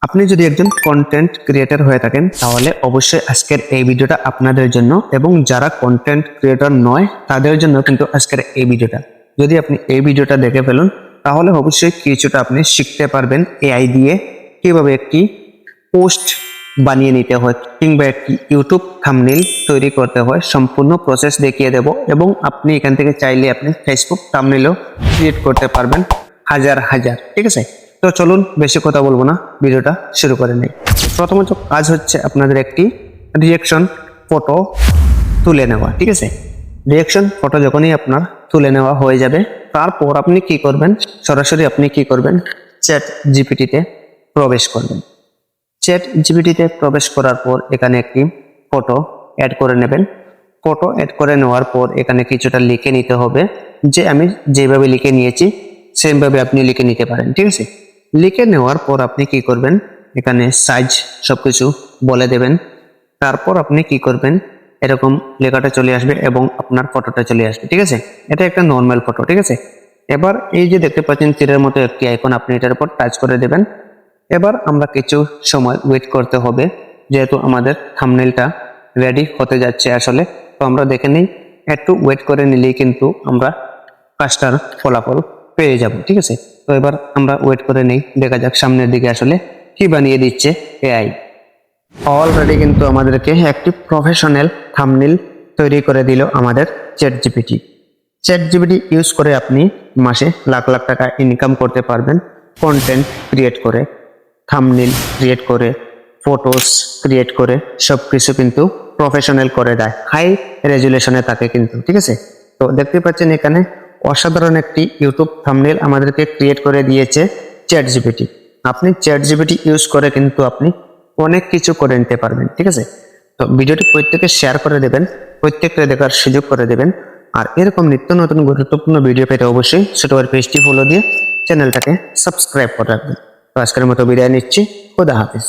আপনি যদি একজন কন্টেন্ট ক্রিয়েটর হয়ে থাকেন তাহলে অবশ্যই আজকের এই ভিডিওটা আপনাদের জন্য, এবং যারা কন্টেন্ট ক্রিয়েটর নয় তাদের জন্য কিন্তু আজকের এই ভিডিওটা। যদি আপনি এই ভিডিওটা দেখে ফেলুন তাহলে অবশ্যই কিছুটা আপনি শিখতে পারবেন এআই দিয়ে কিভাবে একটি পোস্ট বানিয়ে নিতে হয় কিংবা একটি ইউটিউব থাম্বনেইল তৈরি করতে হয়। সম্পূর্ণ প্রসেস দেখিয়ে দেব, এবং আপনি এখান থেকে চাইলে আপনি ফেসবুক থাম্বনেইলও ক্রিয়েট করতে পারবেন হাজার হাজার। ঠিক আছে, তো চলুন বেশি কথা বলবো না, ভিডিওটা শুরু করে নেই। প্রথমত কাজ হচ্ছে আপনাদের একটি রিঅ্যাকশন ফটো তুলে নেওয়া। ঠিক আছে, রিঅ্যাকশন ফটো যখনই আপনার তুলে নেওয়া হয়ে যাবে তারপর আপনি কি করবেন, সরাসরি আপনি কি করবেন, চ্যাট জিপিটিতে প্রবেশ করবেন। চ্যাট জিপিটিতে প্রবেশ করার পর এখানে একটি ফটো অ্যাড করে নেবেন। ফটো অ্যাড করে নেওয়ার পর এখানে কিছুটা লিখে নিতে হবে, যে আমি যেভাবে লিখে নিয়েছি সেমভাবে আপনি লিখে নিতে পারেন। ঠিক আছে, লিখে নেওয়ার পর আপনি কি করবেন, এখানে সাইজ সবকিছু বলে দেবেন। তারপর আপনি কি করবেন, এরকম লেখাটা চলে আসবে এবং আপনার ফটোটা চলে আসবে। ঠিক আছে, এটা একটা নর্মাল ফটো। ঠিক আছে, এবার এই যে দেখতে পাচ্ছেন তীরের মতো একটি আইকন, আপনি এটার উপর টাচ করে দেবেন। এবার আমরা কিছু সময় ওয়েট করতে হবে, যেহেতু আমাদের থাম্বনেইলটা রেডি হতে যাচ্ছে আসলে। তো আমরা দেখে নিই, একটু ওয়েট করে নিলেই কিন্তু আমরা কাজটার ফলাফল পেয়ে যাব। ঠিক আছে, তো এবার আমরা ওয়েট করে নেই, দেখা যাক সামনের দিকে আসলে কি বানিয়ে দিচ্ছে এআই। অলরেডি কিন্তু আমাদেরকে একটি প্রফেশনাল থাম্বনেইল তৈরি করে দিল আমাদের chat GPT. Chat GPT use করে আপনি মাসে লাখ লাখ টাকা ইনকাম করতে পারবেন, কন্টেন্ট ক্রিয়েট করে, থাম্বনেইল ক্রিয়েট করে, ফটোস ক্রিয়েট করে, সবকিছু কিন্তু প্রফেশনাল করে দেয়, হাই রেজুলেশনে থাকে কিন্তু। ঠিক আছে, তো দেখতে পাচ্ছেন এখানে অসাধারণ একটি ইউটিউব থাম্বনেইল আমাদেরকে ক্রিয়েট করে দিয়েছে চ্যাট জিপিটি। আপনি চ্যাট জিপিটি ইউজ করে কিন্তু আপনি অনেক কিছু করে নিতে পারবেন। ঠিক আছে, তো ভিডিওটি প্রত্যেকে শেয়ার করে দেবেন, প্রত্যেককে দেখার সুযোগ করে দেবেন। আর এরকম নিত্য নতুন গুরুত্বপূর্ণ ভিডিও পেতে অবশ্যই ছোটবার পেজটি ফলো দিয়ে চ্যানেলটাকে সাবস্ক্রাইব করে রাখবেন। তো আজকের মতো বিদায় নিচ্ছি, খোদা হাফেজ।